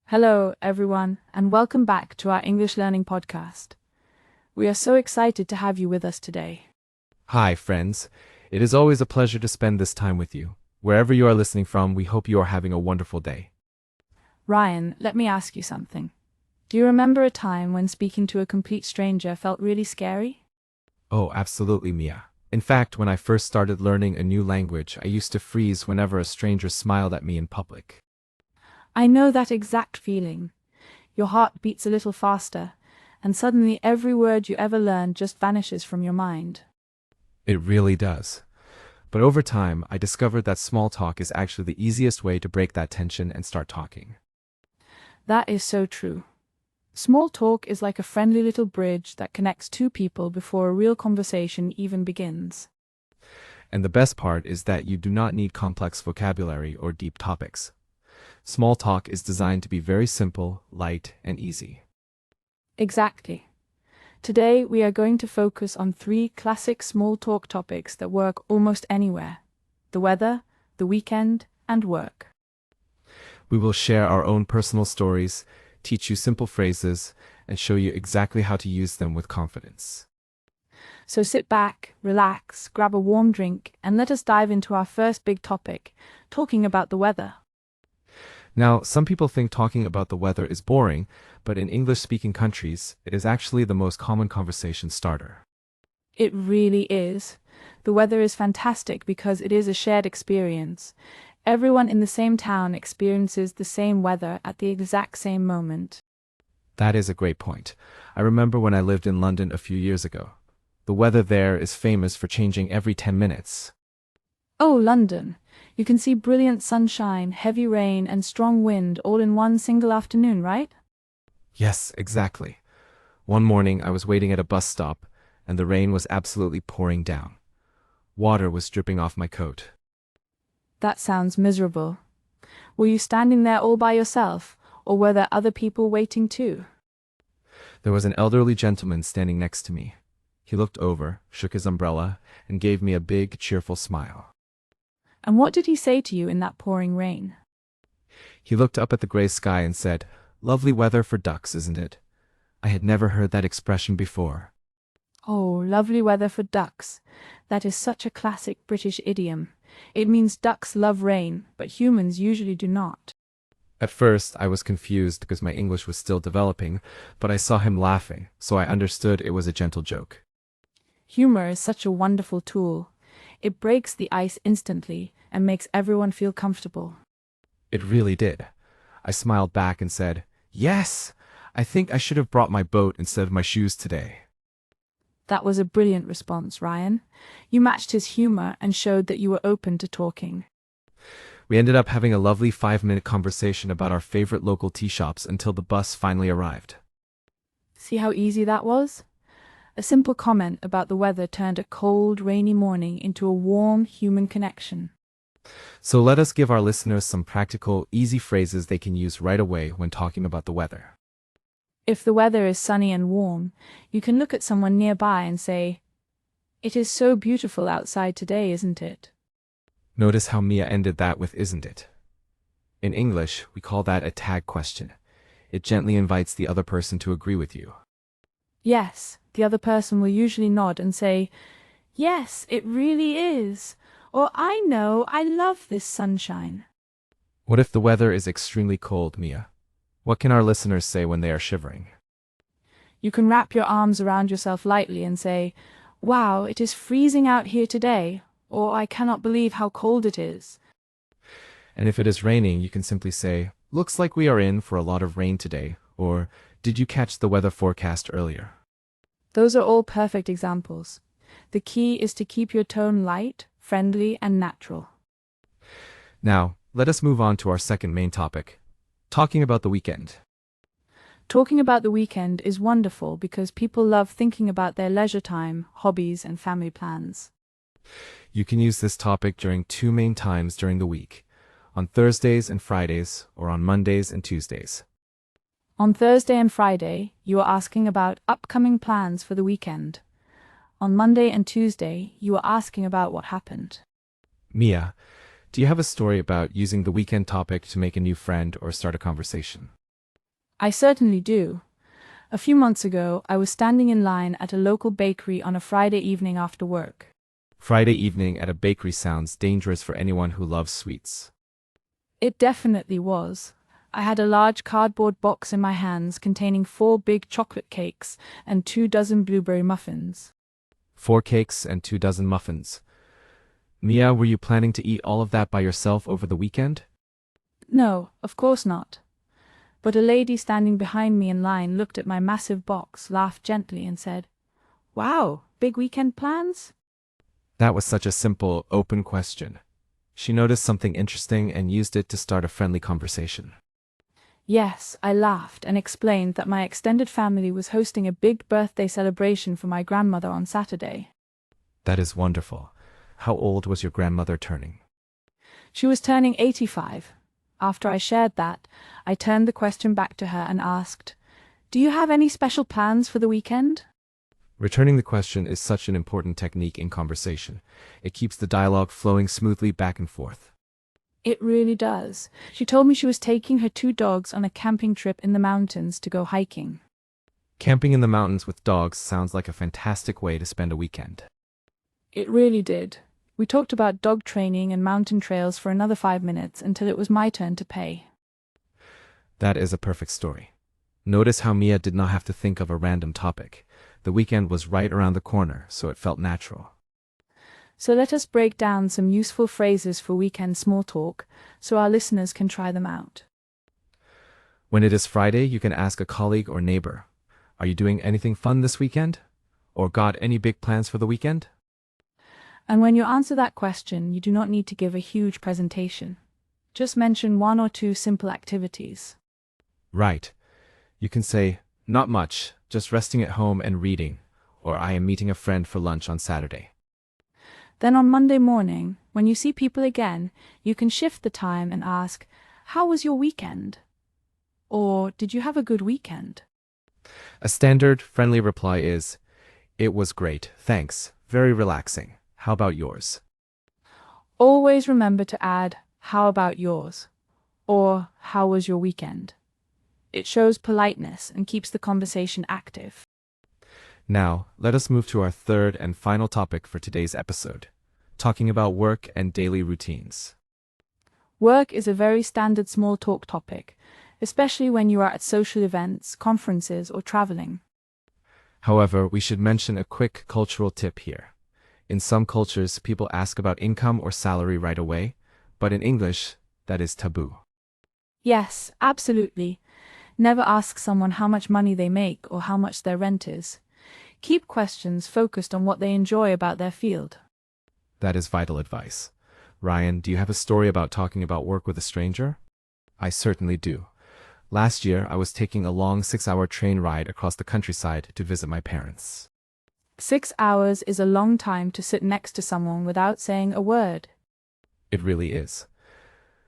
Hello, everyone, and welcome back to our English Learning Podcast. We are so excited to have you with us today. Hi, friends. It is always a pleasure to spend this time with you. Wherever you are listening from, we hope you are having a wonderful day. Ryan, let me ask you something. Do you remember a time when speaking to a complete stranger felt really scary? Oh, absolutely, Mia. In fact, when I first started learning a new language, I used to freeze whenever a stranger smiled at me in public. I know that exact feeling. Your heart beats a little faster, and suddenly every word you ever learned just vanishes from your mind. It really does. But over time, I discovered that small talk is actually the easiest way to break that tension and start talking. That is so true. Small talk is like a friendly little bridge that connects two people before a real conversation even begins. And the best part is that you do not need complex vocabulary or deep topics. Small talk is designed to be very simple, light, and easy. Exactly. Today, we are going to focus on three classic small talk topics that work almost anywhere: the weather, the weekend, and work. We will share our own personal stories, teach you simple phrases, and show you exactly how to use them with confidence. So sit back, relax, grab a warm drink, and let us dive into our first big topic, talking about the weather. Now, some people think talking about the weather is boring, but in English-speaking countries, it is actually the most common conversation starter. It really is. The weather is fantastic because it is a shared experience. Everyone in the same town experiences the same weather at the exact same moment. That is a great point. I remember when I lived in London a few years ago. The weather there is famous for changing every 10 minutes. Oh, London. You can see brilliant sunshine, heavy rain, and strong wind all in one single afternoon, right? Yes, exactly. One morning I was waiting at a bus stop, and the rain was absolutely pouring down. Water was dripping off my coat. That sounds miserable. Were you standing there all by yourself, or were there other people waiting too? There was an elderly gentleman standing next to me. He looked over, shook his umbrella, and gave me a big, cheerful smile. And what did he say to you in that pouring rain? He looked up at the gray sky and said, "Lovely weather for ducks, isn't it?" I had never heard that expression before. Oh, lovely weather for ducks. That is such a classic British idiom. It means ducks love rain, but humans usually do not. At first, I was confused because my English was still developing, but I saw him laughing, so I understood it was a gentle joke. Humor is such a wonderful tool. It breaks the ice instantly and makes everyone feel comfortable. It really did. I smiled back and said, "Yes, I think I should have brought my boat instead of my shoes today." That was a brilliant response, Ryan. You matched his humor and showed that you were open to talking. We ended up having a lovely 5-minute conversation about our favorite local tea shops until the bus finally arrived. See how easy that was? A simple comment about the weather turned a cold, rainy morning into a warm human connection. So let us give our listeners some practical, easy phrases they can use right away when talking about the weather. If the weather is sunny and warm, you can look at someone nearby and say, "It is so beautiful outside today, isn't it?" Notice how Mia ended that with "isn't it?" In English, we call that a tag question. It gently invites the other person to agree with you. Yes, the other person will usually nod and say, "Yes, it really is," or "I know, I love this sunshine." What if the weather is extremely cold, Mia? What can our listeners say when they are shivering? You can wrap your arms around yourself lightly and say, "Wow, it is freezing out here today," or "I cannot believe how cold it is." And if it is raining, you can simply say, "Looks like we are in for a lot of rain today," or "Did you catch the weather forecast earlier?" Those are all perfect examples. The key is to keep your tone light, friendly, and natural. Now, let us move on to our second main topic, talking about the weekend. Talking about the weekend is wonderful because people love thinking about their leisure time, hobbies, and family plans. You can use this topic during two main times during the week, on Thursdays and Fridays, or on Mondays and Tuesdays. On Thursday and Friday, you are asking about upcoming plans for the weekend. On Monday and Tuesday, you are asking about what happened. Mia, do you have a story about using the weekend topic to make a new friend or start a conversation? I certainly do. A few months ago, I was standing in line at a local bakery on a Friday evening after work. Friday evening at a bakery sounds dangerous for anyone who loves sweets. It definitely was. I had a large cardboard box in my hands containing 4 big chocolate cakes and 2 dozen blueberry muffins. 4 cakes and 2 dozen muffins. Mia, were you planning to eat all of that by yourself over the weekend? No, of course not. But a lady standing behind me in line looked at my massive box, laughed gently, and said, "Wow, big weekend plans?" That was such a simple, open question. She noticed something interesting and used it to start a friendly conversation. Yes, I laughed and explained that my extended family was hosting a big birthday celebration for my grandmother on Saturday. That is wonderful. How old was your grandmother turning? She was turning 85. After I shared that, I turned the question back to her and asked, "Do you have any special plans for the weekend?" Returning the question is such an important technique in conversation. It keeps the dialogue flowing smoothly back and forth. It really does. She told me she was taking her 2 dogs on a camping trip in the mountains to go hiking. Camping in the mountains with dogs sounds like a fantastic way to spend a weekend. It really did. We talked about dog training and mountain trails for another 5 minutes until it was my turn to pay. That is a perfect story. Notice how Mia did not have to think of a random topic. The weekend was right around the corner, so it felt natural. So let us break down some useful phrases for weekend small talk so our listeners can try them out. When it is Friday, you can ask a colleague or neighbor, "Are you doing anything fun this weekend?" Or "Got any big plans for the weekend?" And when you answer that question, you do not need to give a huge presentation. Just mention 1 or 2 simple activities. Right. You can say, "Not much, just resting at home and reading," or "I am meeting a friend for lunch on Saturday." Then on Monday morning, when you see people again, you can shift the time and ask, "How was your weekend?" Or "Did you have a good weekend?" A standard, friendly reply is, "It was great, thanks, very relaxing. How about yours?" Always remember to add, "How about yours?" or "How was your weekend?" It shows politeness and keeps the conversation active. Now, let us move to our third and final topic for today's episode, talking about work and daily routines. Work is a very standard small talk topic, especially when you are at social events, conferences, or traveling. However, we should mention a quick cultural tip here. In some cultures, people ask about income or salary right away, but in English, that is taboo. Yes, absolutely. Never ask someone how much money they make or how much their rent is. Keep questions focused on what they enjoy about their field. That is vital advice. Ryan, do you have a story about talking about work with a stranger? I certainly do. Last year, I was taking a long 6-hour train ride across the countryside to visit my parents. 6 hours is a long time to sit next to someone without saying a word. It really is.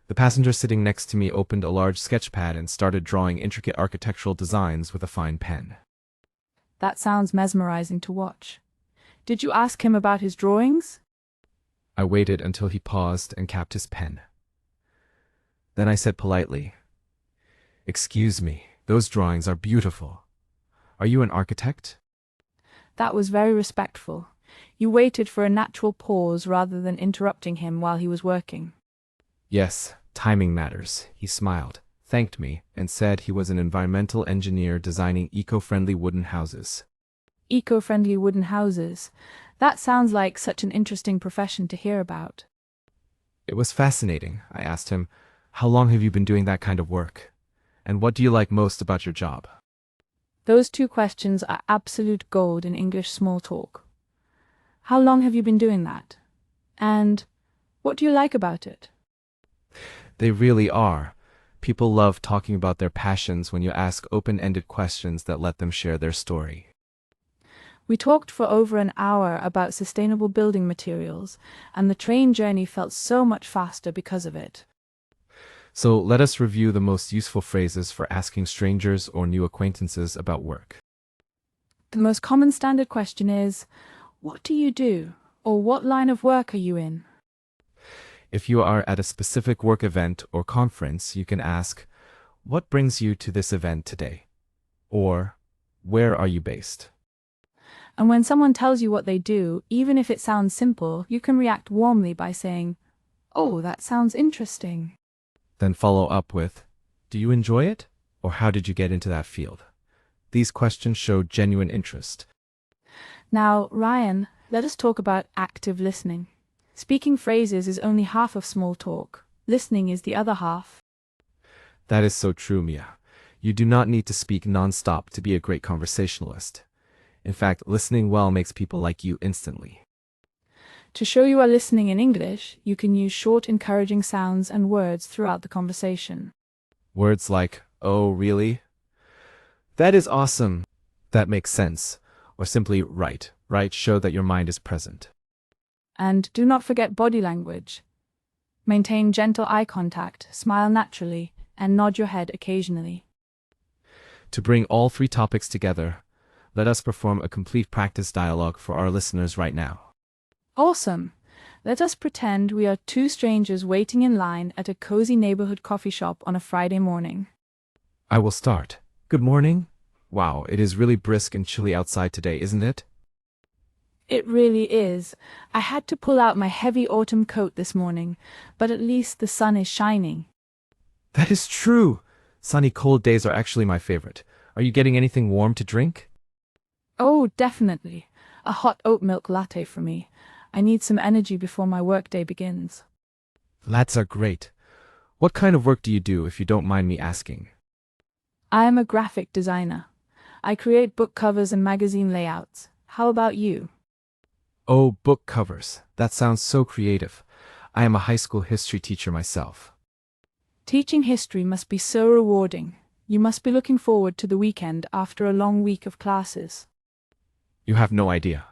The passenger sitting next to me opened a large sketch pad and started drawing intricate architectural designs with a fine pen. That sounds mesmerizing to watch. Did you ask him about his drawings? I waited until he paused and capped his pen. Then I said politely, "Excuse me, those drawings are beautiful. Are you an architect?" That was very respectful. You waited for a natural pause rather than interrupting him while he was working. "Yes, timing matters," he smiled, thanked me, and said he was an environmental engineer designing eco-friendly wooden houses. Eco-friendly wooden houses. That sounds like such an interesting profession to hear about. It was fascinating. I asked him, "How long have you been doing that kind of work? And what do you like most about your job?" Those 2 questions are absolute gold in English small talk. How long have you been doing that? And what do you like about it? They really are. People love talking about their passions when you ask open-ended questions that let them share their story. We talked for over an hour about sustainable building materials, and the train journey felt so much faster because of it. So let us review the most useful phrases for asking strangers or new acquaintances about work. The most common standard question is, "What do you do?" or "What line of work are you in?" If you are at a specific work event or conference, you can ask, What brings you to this event today? Or, where are you based? And when someone tells you what they do, even if it sounds simple, you can react warmly by saying, "Oh, that sounds interesting." Then follow up with, do you enjoy it? Or how did you get into that field? These questions show genuine interest. Now, Ryan, let us talk about active listening. Speaking phrases is only half of small talk. Listening is the other half. That is so true, Mia. You do not need to speak non-stop to be a great conversationalist. In fact, listening well makes people like you instantly. To show you are listening in English, you can use short, encouraging sounds and words throughout the conversation. Words like, oh, really? That is awesome. That makes sense. Or simply, right show that your mind is present. And do not forget body language. Maintain gentle eye contact, smile naturally, and nod your head occasionally. To bring all three topics together, let us perform a complete practice dialogue for our listeners right now. Awesome! Let us pretend we are two strangers waiting in line at a cozy neighborhood coffee shop on a Friday morning. I will start. Good morning. Wow, it is really brisk and chilly outside today, isn't it? It really is. I had to pull out my heavy autumn coat this morning, but at least the sun is shining. That is true. Sunny, cold days are actually my favorite. Are you getting anything warm to drink? Oh, definitely. A hot oat milk latte for me. I need some energy before my workday begins. Lattes are great. What kind of work do you do, if you don't mind me asking? I am a graphic designer. I create book covers and magazine layouts. How about you? Oh, book covers. That sounds so creative. I am a high school history teacher myself. Teaching history must be so rewarding. You must be looking forward to the weekend after a long week of classes. You have no idea.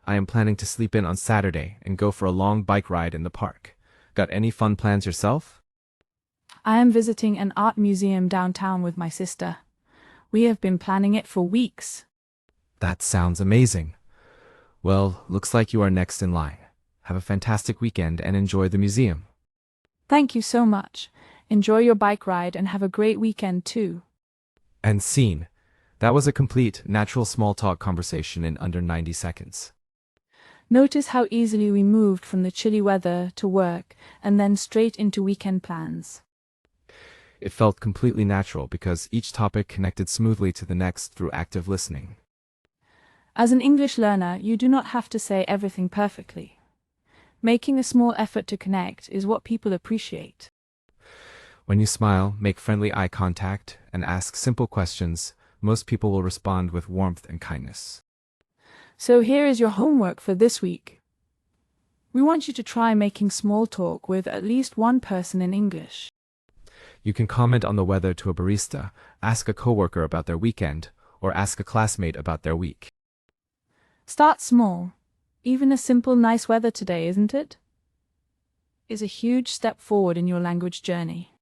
I am planning to sleep in on Saturday and go for a long bike ride in the park. Got any fun plans yourself? I am visiting an art museum downtown with my sister. We have been planning it for weeks. That sounds amazing. Well, looks like you are next in line. Have a fantastic weekend and enjoy the museum. Thank you so much. Enjoy your bike ride and have a great weekend too. And scene. That was a complete, natural small talk conversation in under 90 seconds. Notice how easily we moved from the chilly weather to work and then straight into weekend plans. It felt completely natural because each topic connected smoothly to the next through active listening. As an English learner, you do not have to say everything perfectly. Making a small effort to connect is what people appreciate. When you smile, make friendly eye contact, and ask simple questions, most people will respond with warmth and kindness. So here is your homework for this week. We want you to try making small talk with at least one person in English. You can comment on the weather to a barista, ask a coworker about their weekend, or ask a classmate about their week. Start small. Even a simple nice weather today, isn't it? Is a huge step forward in your language journey.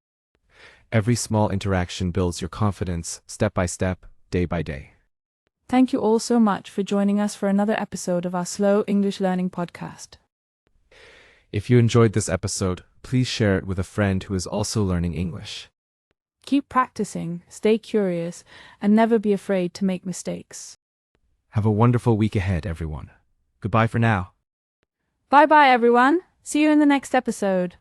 Every small interaction builds your confidence, step by step, day by day. Thank you all so much for joining us for another episode of our Slow English Learning podcast. If you enjoyed this episode, please share it with a friend who is also learning English. Keep practicing, stay curious, and never be afraid to make mistakes. Have a wonderful week ahead, everyone. Goodbye for now. Bye-bye, everyone. See you in the next episode.